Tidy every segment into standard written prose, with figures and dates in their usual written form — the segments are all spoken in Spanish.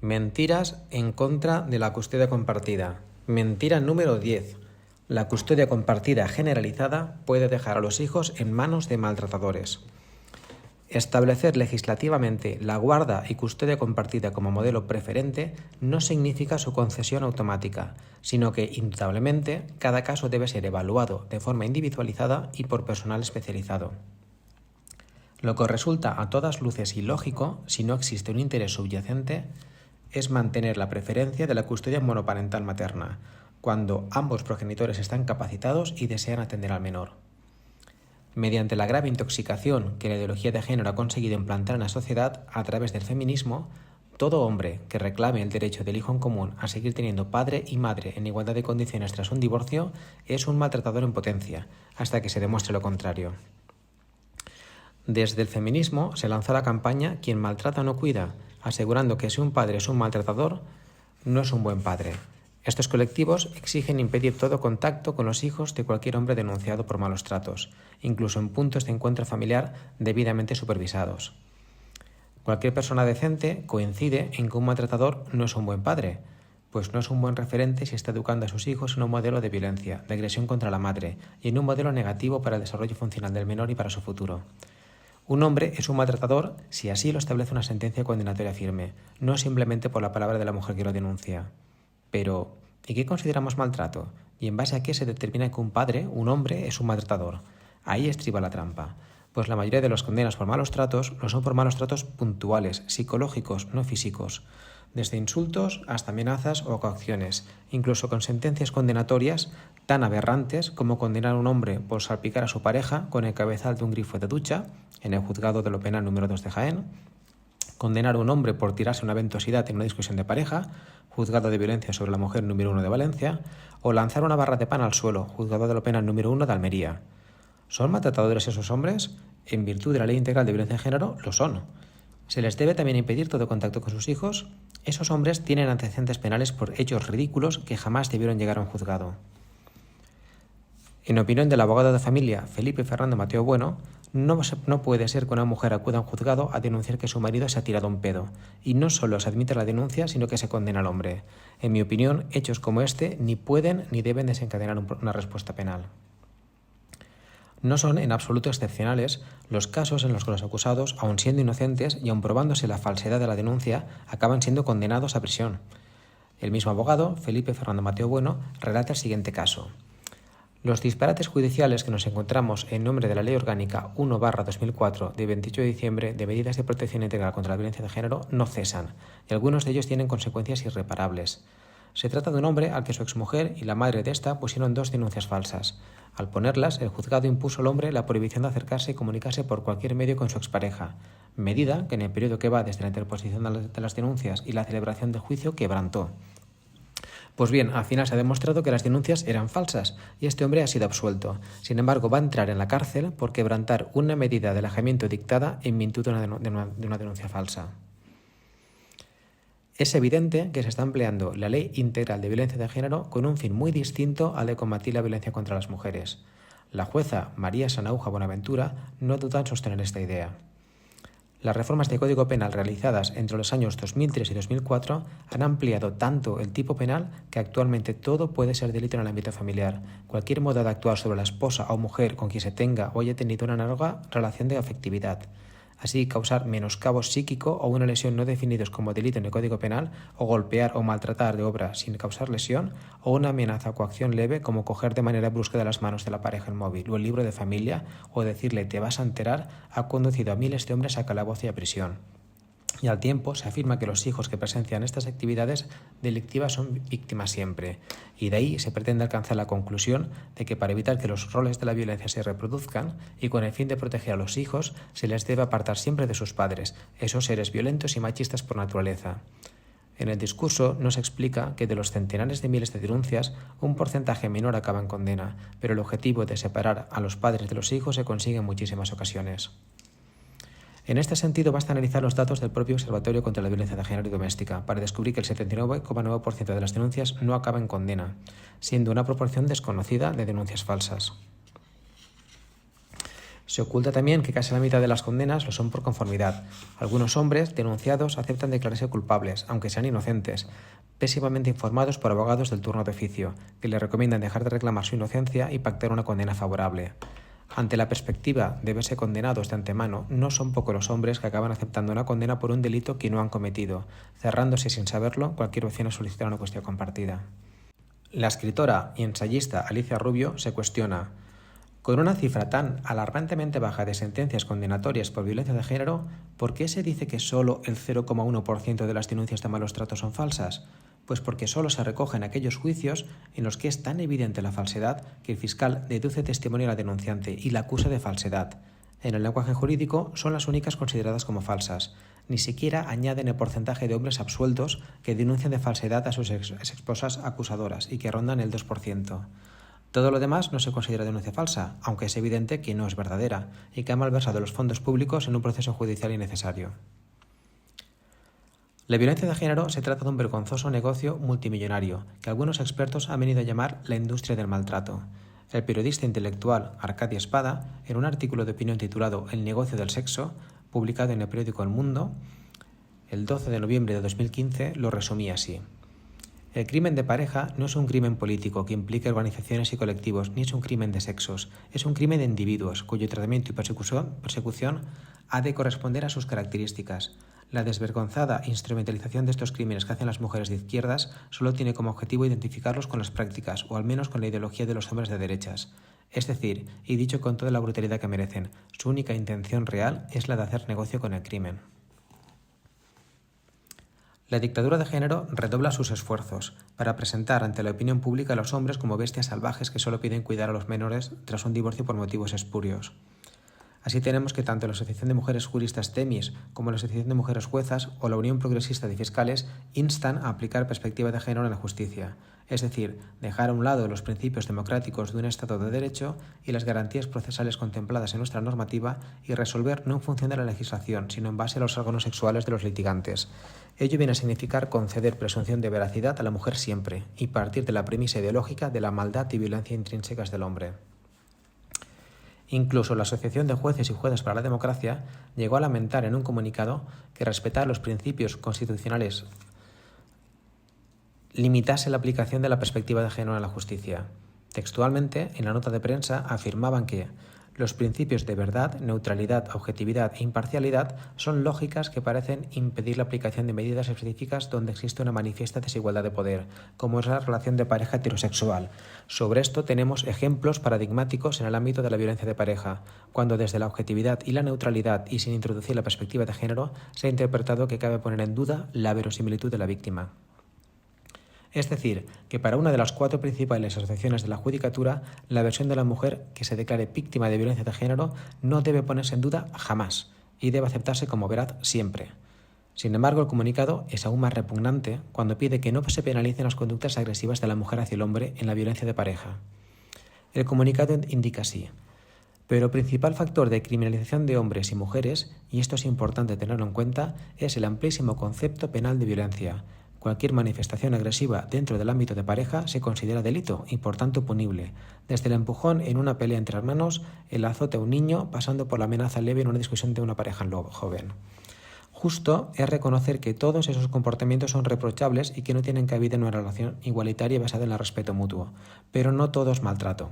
Mentiras en contra de la custodia compartida. Mentira número 10. La custodia compartida generalizada puede dejar a los hijos en manos de maltratadores. Establecer legislativamente la guarda y custodia compartida como modelo preferente no significa su concesión automática, sino que, indudablemente, cada caso debe ser evaluado de forma individualizada y por personal especializado. Lo que resulta a todas luces ilógico, si no existe un interés subyacente, es mantener la preferencia de la custodia monoparental materna, cuando ambos progenitores están capacitados y desean atender al menor. Mediante la grave intoxicación que la ideología de género ha conseguido implantar en la sociedad a través del feminismo, todo hombre que reclame el derecho del hijo en común a seguir teniendo padre y madre en igualdad de condiciones tras un divorcio es un maltratador en potencia, hasta que se demuestre lo contrario. Desde el feminismo se lanzó la campaña "Quien maltrata no cuida", asegurando que si un padre es un maltratador, no es un buen padre. Estos colectivos exigen impedir todo contacto con los hijos de cualquier hombre denunciado por malos tratos, incluso en puntos de encuentro familiar debidamente supervisados. Cualquier persona decente coincide en que un maltratador no es un buen padre, pues no es un buen referente si está educando a sus hijos en un modelo de violencia, de agresión contra la madre y en un modelo negativo para el desarrollo funcional del menor y para su futuro. Un hombre es un maltratador si así lo establece una sentencia condenatoria firme, no simplemente por la palabra de la mujer que lo denuncia. Pero, ¿y qué consideramos maltrato? ¿Y en base a qué se determina que un padre, un hombre, es un maltratador? Ahí estriba la trampa, pues la mayoría de los condenas por malos tratos lo son por malos tratos puntuales, psicológicos, no físicos, desde insultos hasta amenazas o coacciones, incluso con sentencias condenatorias tan aberrantes como condenar a un hombre por salpicar a su pareja con el cabezal de un grifo de ducha en el juzgado de lo penal número 2 de Jaén, condenar a un hombre por tirarse una ventosidad en una discusión de pareja, juzgado de violencia sobre la mujer número 1 de Valencia, o lanzar una barra de pan al suelo, juzgado de lo penal número 1 de Almería. ¿Son maltratadores esos hombres? En virtud de la Ley Integral de Violencia de Género, lo son. ¿Se les debe también impedir todo contacto con sus hijos? Esos hombres tienen antecedentes penales por hechos ridículos que jamás debieron llegar a un juzgado. En opinión del abogado de familia Felipe Fernando Mateo Bueno, no puede ser que una mujer acuda a un juzgado a denunciar que su marido se ha tirado un pedo, y no solo se admite la denuncia, sino que se condena al hombre. En mi opinión, hechos como este ni pueden ni deben desencadenar una respuesta penal. No son en absoluto excepcionales los casos en los que los acusados, aun siendo inocentes y aun probándose la falsedad de la denuncia, acaban siendo condenados a prisión. El mismo abogado, Felipe Fernando Mateo Bueno, relata el siguiente caso. Los disparates judiciales que nos encontramos en nombre de la Ley Orgánica 1/2004 de 28 de diciembre de medidas de protección integral contra la violencia de género no cesan, y algunos de ellos tienen consecuencias irreparables. Se trata de un hombre al que su exmujer y la madre de esta pusieron 2 denuncias falsas. Al ponerlas, el juzgado impuso al hombre la prohibición de acercarse y comunicarse por cualquier medio con su expareja, medida que en el periodo que va desde la interposición de las denuncias y la celebración del juicio quebrantó. Pues bien, al final se ha demostrado que las denuncias eran falsas y este hombre ha sido absuelto. Sin embargo, va a entrar en la cárcel por quebrantar una medida de alejamiento dictada en virtud de una denuncia falsa. Es evidente que se está empleando la Ley Integral de Violencia de Género con un fin muy distinto al de combatir la violencia contra las mujeres. La jueza María Sanauja Bonaventura no duda en sostener esta idea. Las reformas de Código Penal realizadas entre los años 2003 y 2004 han ampliado tanto el tipo penal que actualmente todo puede ser delito en el ámbito familiar. Cualquier modo de actuar sobre la esposa o mujer con quien se tenga o haya tenido una análoga relación de afectividad. Así, causar menoscabo psíquico o una lesión no definidos como delito en el Código Penal, o golpear o maltratar de obra sin causar lesión, o una amenaza o coacción leve como coger de manera brusca de las manos de la pareja el móvil o el libro de familia, o decirle "te vas a enterar", ha conducido a miles de hombres a calabozo y a prisión. Y al tiempo se afirma que los hijos que presencian estas actividades delictivas son víctimas siempre, y de ahí se pretende alcanzar la conclusión de que para evitar que los roles de la violencia se reproduzcan y con el fin de proteger a los hijos, se les debe apartar siempre de sus padres, esos seres violentos y machistas por naturaleza. En el discurso no se explica que de los centenares de miles de denuncias, un porcentaje menor acaba en condena, pero el objetivo de separar a los padres de los hijos se consigue en muchísimas ocasiones. En este sentido, basta analizar los datos del propio Observatorio contra la Violencia de Género y Doméstica para descubrir que el 79,9% de las denuncias no acaba en condena, siendo una proporción desconocida de denuncias falsas. Se oculta también que casi la mitad de las condenas lo son por conformidad. Algunos hombres denunciados aceptan declararse culpables, aunque sean inocentes, pésimamente informados por abogados del turno de oficio, que les recomiendan dejar de reclamar su inocencia y pactar una condena favorable. Ante la perspectiva de verse condenados de antemano, no son pocos los hombres que acaban aceptando una condena por un delito que no han cometido, cerrándose sin saberlo cualquier opción a solicitar una cuestión compartida. La escritora y ensayista Alicia Rubio se cuestiona: con una cifra tan alarmantemente baja de sentencias condenatorias por violencia de género, ¿por qué se dice que solo el 0,1% de las denuncias de malos tratos son falsas? Pues porque solo se recogen aquellos juicios en los que es tan evidente la falsedad que el fiscal deduce testimonio a la denunciante y la acusa de falsedad. En el lenguaje jurídico son las únicas consideradas como falsas. Ni siquiera añaden el porcentaje de hombres absueltos que denuncian de falsedad a sus esposas acusadoras y que rondan el 2%. Todo lo demás no se considera denuncia falsa, aunque es evidente que no es verdadera y que ha malversado los fondos públicos en un proceso judicial innecesario. La violencia de género se trata de un vergonzoso negocio multimillonario que algunos expertos han venido a llamar la industria del maltrato. El periodista intelectual Arcadia Espada, en un artículo de opinión titulado El negocio del sexo, publicado en el periódico El Mundo, el 12 de noviembre de 2015, lo resumía así. El crimen de pareja no es un crimen político que implique organizaciones y colectivos, ni es un crimen de sexos, es un crimen de individuos, cuyo tratamiento y persecución ha de corresponder a sus características. La desvergonzada instrumentalización de estos crímenes que hacen las mujeres de izquierdas solo tiene como objetivo identificarlos con las prácticas, o al menos con la ideología de los hombres de derechas. Es decir, y dicho con toda la brutalidad que merecen, su única intención real es la de hacer negocio con el crimen. La dictadura de género redobla sus esfuerzos para presentar ante la opinión pública a los hombres como bestias salvajes que solo piden cuidar a los menores tras un divorcio por motivos espurios. Así tenemos que tanto la Asociación de Mujeres Juristas TEMIS como la Asociación de Mujeres Juezas o la Unión Progresista de Fiscales instan a aplicar perspectiva de género en la justicia, es decir, dejar a un lado los principios democráticos de un Estado de Derecho y las garantías procesales contempladas en nuestra normativa y resolver no en función de la legislación, sino en base a los órganos sexuales de los litigantes. Ello viene a significar conceder presunción de veracidad a la mujer siempre y partir de la premisa ideológica de la maldad y violencia intrínsecas del hombre. Incluso la Asociación de Jueces y Juezas para la Democracia llegó a lamentar en un comunicado que respetar los principios constitucionales limitase la aplicación de la perspectiva de género en la justicia. Textualmente, en la nota de prensa afirmaban que los principios de verdad, neutralidad, objetividad e imparcialidad son lógicas que parecen impedir la aplicación de medidas específicas donde existe una manifiesta desigualdad de poder, como es la relación de pareja heterosexual. Sobre esto tenemos ejemplos paradigmáticos en el ámbito de la violencia de pareja, cuando desde la objetividad y la neutralidad y sin introducir la perspectiva de género se ha interpretado que cabe poner en duda la verosimilitud de la víctima. Es decir, que para una de las 4 principales asociaciones de la judicatura, la versión de la mujer que se declare víctima de violencia de género no debe ponerse en duda jamás y debe aceptarse como veraz siempre. Sin embargo, el comunicado es aún más repugnante cuando pide que no se penalicen las conductas agresivas de la mujer hacia el hombre en la violencia de pareja. El comunicado indica así: pero el principal factor de criminalización de hombres y mujeres, y esto es importante tenerlo en cuenta, es el amplísimo concepto penal de violencia. Cualquier manifestación agresiva dentro del ámbito de pareja se considera delito y por tanto punible, desde el empujón en una pelea entre hermanos, el azote a un niño, pasando por la amenaza leve en una discusión de una pareja joven. Justo es reconocer que todos esos comportamientos son reprochables y que no tienen cabida en una relación igualitaria basada en el respeto mutuo, pero no todo es maltrato.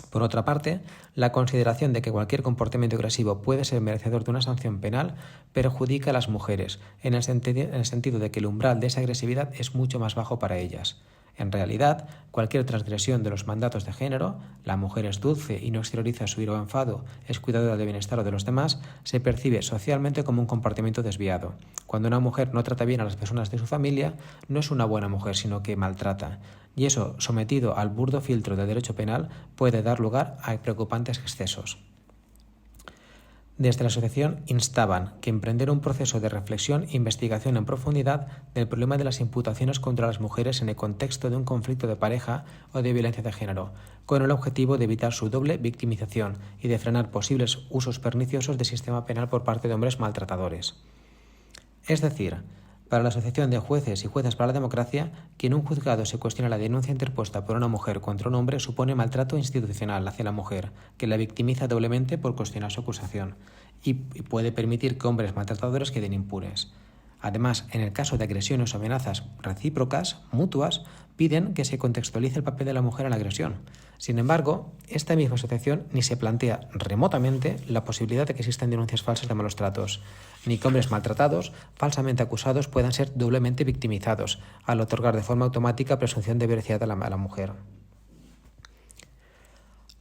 Por otra parte, la consideración de que cualquier comportamiento agresivo puede ser merecedor de una sanción penal perjudica a las mujeres, en el sentido de que el umbral de esa agresividad es mucho más bajo para ellas. En realidad, cualquier transgresión de los mandatos de género, la mujer es dulce y no exterioriza su ira o enfado, es cuidadora del bienestar de los demás, se percibe socialmente como un comportamiento desviado. Cuando una mujer no trata bien a las personas de su familia, no es una buena mujer, sino que maltrata. Y eso, sometido al burdo filtro del derecho penal, puede dar lugar a preocupantes excesos. Desde la asociación instaban que emprender un proceso de reflexión e investigación en profundidad del problema de las imputaciones contra las mujeres en el contexto de un conflicto de pareja o de violencia de género, con el objetivo de evitar su doble victimización y de frenar posibles usos perniciosos del sistema penal por parte de hombres maltratadores. Es decir, Para la Asociación de Jueces y Juezas para la Democracia, que en un juzgado se cuestiona la denuncia interpuesta por una mujer contra un hombre supone maltrato institucional hacia la mujer, que la victimiza doblemente por cuestionar su acusación, y puede permitir que hombres maltratadores queden impunes. Además, en el caso de agresiones o amenazas recíprocas, mutuas, piden que se contextualice el papel de la mujer en la agresión. Sin embargo, esta misma asociación ni se plantea remotamente la posibilidad de que existan denuncias falsas de malos tratos, ni que hombres maltratados, falsamente acusados, puedan ser doblemente victimizados, al otorgar de forma automática presunción de veracidad a la mujer.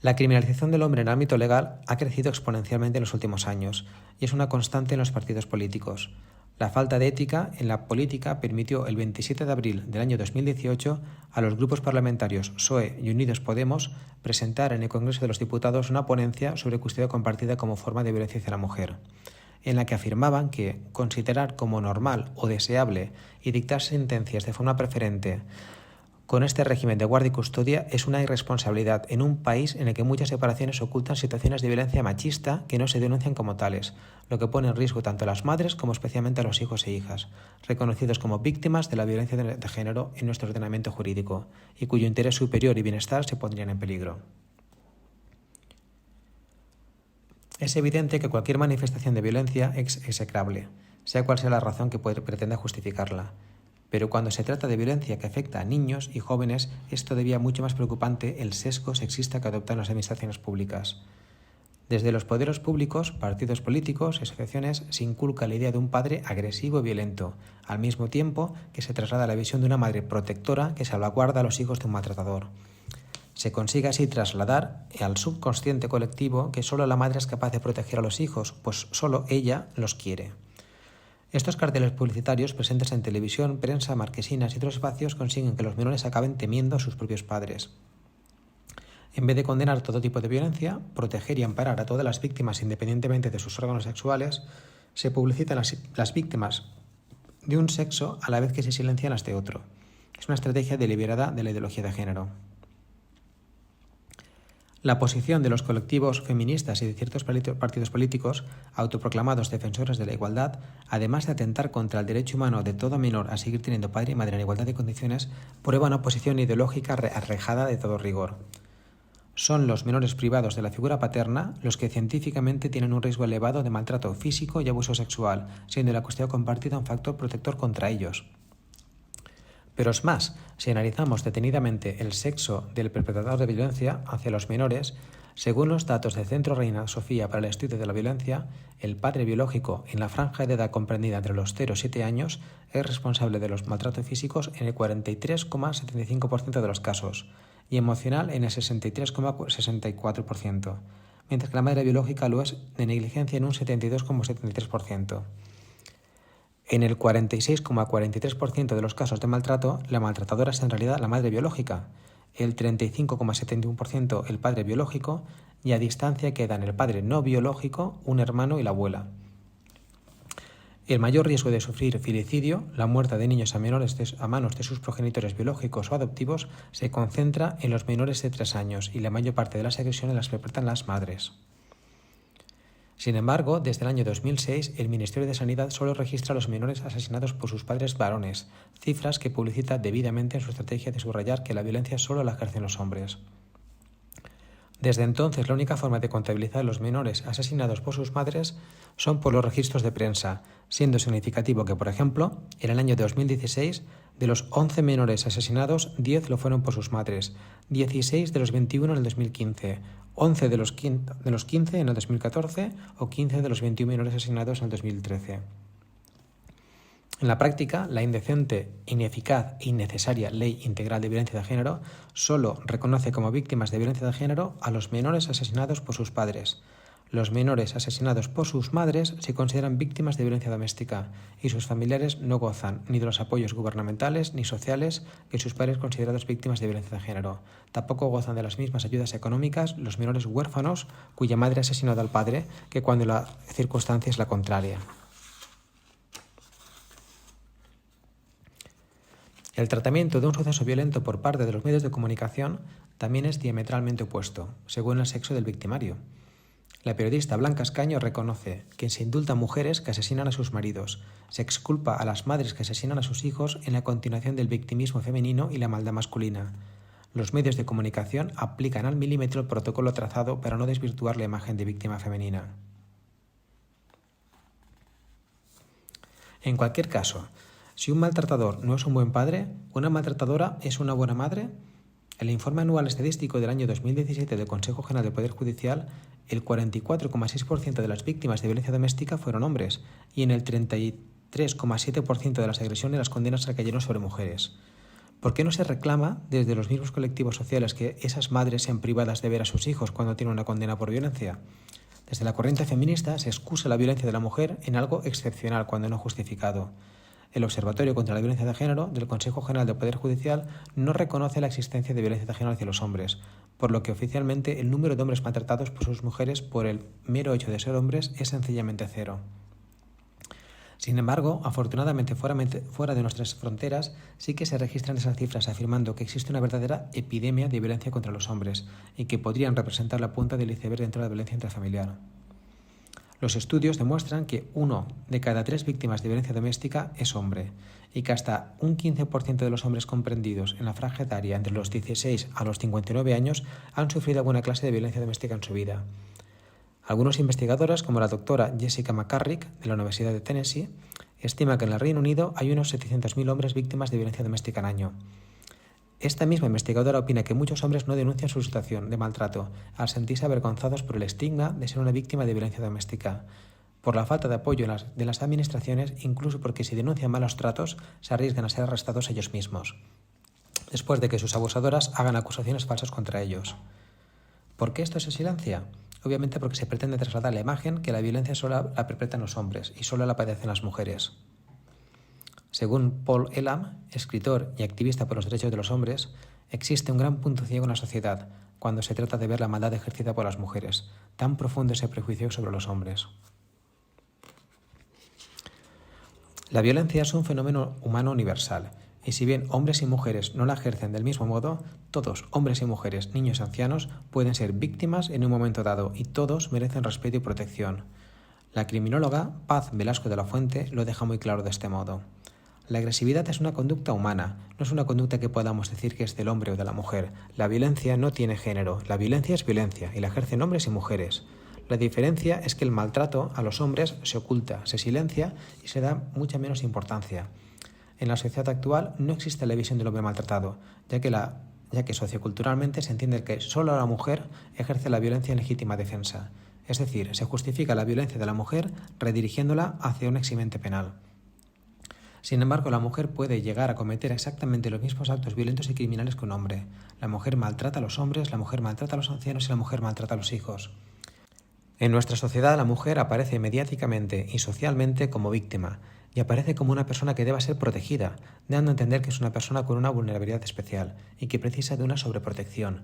La criminalización del hombre en el ámbito legal ha crecido exponencialmente en los últimos años y es una constante en los partidos políticos. La falta de ética en la política permitió el 27 de abril del año 2018 a los grupos parlamentarios PSOE y Unidos Podemos presentar en el Congreso de los Diputados una ponencia sobre custodia compartida como forma de violencia hacia la mujer, en la que afirmaban que considerar como normal o deseable y dictar sentencias de forma preferente con este régimen de guardia y custodia es una irresponsabilidad en un país en el que muchas separaciones ocultan situaciones de violencia machista que no se denuncian como tales, lo que pone en riesgo tanto a las madres como especialmente a los hijos e hijas, reconocidos como víctimas de la violencia de género en nuestro ordenamiento jurídico, y cuyo interés superior y bienestar se pondrían en peligro. Es evidente que cualquier manifestación de violencia es execrable, sea cual sea la razón que pretenda justificarla. Pero cuando se trata de violencia que afecta a niños y jóvenes, es todavía mucho más preocupante el sesgo sexista que adoptan las administraciones públicas. Desde los poderes públicos, partidos políticos y asociaciones se inculca la idea de un padre agresivo y violento, al mismo tiempo que se traslada la visión de una madre protectora que salvaguarda a los hijos de un maltratador. Se consigue así trasladar al subconsciente colectivo que solo la madre es capaz de proteger a los hijos, pues solo ella los quiere. Estos carteles publicitarios presentes en televisión, prensa, marquesinas y otros espacios consiguen que los menores acaben temiendo a sus propios padres. En vez de condenar todo tipo de violencia, proteger y amparar a todas las víctimas independientemente de sus órganos sexuales, se publicitan las víctimas de un sexo a la vez que se silencian las de otro. Es una estrategia deliberada de la ideología de género. La posición de los colectivos feministas y de ciertos partidos políticos, autoproclamados defensores de la igualdad, además de atentar contra el derecho humano de todo menor a seguir teniendo padre y madre en igualdad de condiciones, prueba una posición ideológica alejada de todo rigor. Son los menores privados de la figura paterna los que científicamente tienen un riesgo elevado de maltrato físico y abuso sexual, siendo la custodia compartida un factor protector contra ellos. Pero es más, si analizamos detenidamente el sexo del perpetrador de violencia hacia los menores, según los datos del Centro Reina Sofía para el Estudio de la Violencia, el padre biológico en la franja de edad comprendida entre los 0 y 7 años es responsable de los maltratos físicos en el 43,75% de los casos y emocional en el 63,64%, mientras que la madre biológica lo es de negligencia en un 72,73%. En el 46,43% de los casos de maltrato, la maltratadora es en realidad la madre biológica, el 35,71% el padre biológico y a distancia quedan el padre no biológico, un hermano y la abuela. El mayor riesgo de sufrir filicidio, la muerte de niños a menores a manos de sus progenitores biológicos o adoptivos, se concentra en los menores de 3 años y la mayor parte de las agresiones las perpetran las madres. Sin embargo, desde el año 2006, el Ministerio de Sanidad solo registra a los menores asesinados por sus padres varones, cifras que publicita debidamente en su estrategia de subrayar que la violencia solo la ejercen los hombres. Desde entonces, la única forma de contabilizar a los menores asesinados por sus madres son por los registros de prensa, siendo significativo que, por ejemplo, en el año 2016, de los 11 menores asesinados, 10 lo fueron por sus madres, 16 de los 21 en el 2015, 11 de los 15 en el 2014 o 15 de los 21 menores asesinados en el 2013. En la práctica, la indecente, ineficaz e innecesaria Ley Integral de Violencia de Género solo reconoce como víctimas de violencia de género a los menores asesinados por sus padres. Los menores asesinados por sus madres se consideran víctimas de violencia doméstica y sus familiares no gozan ni de los apoyos gubernamentales ni sociales que sus padres considerados víctimas de violencia de género. Tampoco gozan de las mismas ayudas económicas los menores huérfanos cuya madre ha asesinado al padre que cuando la circunstancia es la contraria. El tratamiento de un suceso violento por parte de los medios de comunicación también es diametralmente opuesto, según el sexo del victimario. La periodista Blanca Escaño reconoce que se indulta a mujeres que asesinan a sus maridos, se exculpa a las madres que asesinan a sus hijos en la continuación del victimismo femenino y la maldad masculina. Los medios de comunicación aplican al milímetro el protocolo trazado para no desvirtuar la imagen de víctima femenina. En cualquier caso, si un maltratador no es un buen padre, ¿una maltratadora es una buena madre? El informe anual estadístico del año 2017 del Consejo General del Poder Judicial, el 44,6% de las víctimas de violencia doméstica fueron hombres y en el 33,7% de las agresiones las condenas recayeron sobre mujeres. ¿Por qué no se reclama desde los mismos colectivos sociales que esas madres sean privadas de ver a sus hijos cuando tienen una condena por violencia? Desde la corriente feminista se excusa la violencia de la mujer en algo excepcional cuando no justificado. El Observatorio contra la Violencia de Género del Consejo General del Poder Judicial no reconoce la existencia de violencia de género hacia los hombres, por lo que oficialmente el número de hombres maltratados por sus mujeres por el mero hecho de ser hombres es sencillamente cero. Sin embargo, afortunadamente fuera de nuestras fronteras sí que se registran esas cifras afirmando que existe una verdadera epidemia de violencia contra los hombres y que podrían representar la punta del iceberg dentro de la violencia intrafamiliar. Los estudios demuestran que 1 de cada 3 víctimas de violencia doméstica es hombre y que hasta un 15% de los hombres comprendidos en la franja etaria entre los 16 a los 59 años han sufrido alguna clase de violencia doméstica en su vida. Algunos investigadores, como la doctora Jessica McCarrick, de la Universidad de Tennessee, estiman que en el Reino Unido hay unos 700.000 hombres víctimas de violencia doméstica al año. Esta misma investigadora opina que muchos hombres no denuncian su situación de maltrato al sentirse avergonzados por el estigma de ser una víctima de violencia doméstica, por la falta de apoyo de las administraciones, incluso porque si denuncian malos tratos se arriesgan a ser arrestados ellos mismos, después de que sus abusadoras hagan acusaciones falsas contra ellos. ¿Por qué esto se silencia? Obviamente porque se pretende trasladar la imagen que la violencia solo la perpetran los hombres y solo la padecen las mujeres. Según Paul Elam, escritor y activista por los derechos de los hombres, existe un gran punto ciego en la sociedad cuando se trata de ver la maldad ejercida por las mujeres. Tan profundo ese prejuicio sobre los hombres. La violencia es un fenómeno humano universal, y si bien hombres y mujeres no la ejercen del mismo modo, todos, hombres y mujeres, niños y ancianos, pueden ser víctimas en un momento dado y todos merecen respeto y protección. La criminóloga Paz Velasco de la Fuente lo deja muy claro de este modo. La agresividad es una conducta humana, no es una conducta que podamos decir que es del hombre o de la mujer. La violencia no tiene género, la violencia es violencia y la ejercen hombres y mujeres. La diferencia es que el maltrato a los hombres se oculta, se silencia y se da mucha menos importancia. En la sociedad actual no existe la visión del hombre maltratado, ya que socioculturalmente se entiende que solo la mujer ejerce la violencia en legítima defensa. Es decir, se justifica la violencia de la mujer redirigiéndola hacia un eximente penal. Sin embargo, la mujer puede llegar a cometer exactamente los mismos actos violentos y criminales que un hombre. La mujer maltrata a los hombres, la mujer maltrata a los ancianos y la mujer maltrata a los hijos. En nuestra sociedad, la mujer aparece mediáticamente y socialmente como víctima y aparece como una persona que deba ser protegida, dando a entender que es una persona con una vulnerabilidad especial y que precisa de una sobreprotección.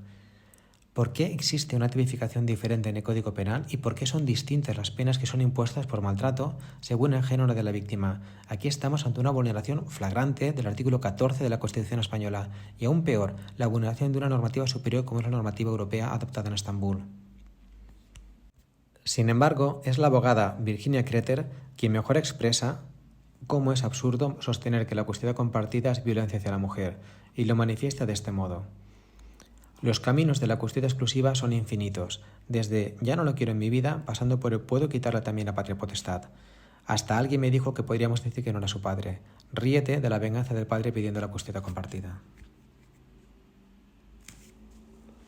¿Por qué existe una tipificación diferente en el Código Penal y por qué son distintas las penas que son impuestas por maltrato según el género de la víctima? Aquí estamos ante una vulneración flagrante del artículo 14 de la Constitución española y aún peor, la vulneración de una normativa superior como es la normativa europea adoptada en Estambul. Sin embargo, es la abogada Virginia Kreter quien mejor expresa cómo es absurdo sostener que la custodia compartida es violencia hacia la mujer, y lo manifiesta de este modo. Los caminos de la custodia exclusiva son infinitos, desde ya no lo quiero en mi vida, pasando por el puedo quitarle también la patria potestad. Hasta alguien me dijo que podríamos decir que no era su padre. Ríete de la venganza del padre pidiendo la custodia compartida.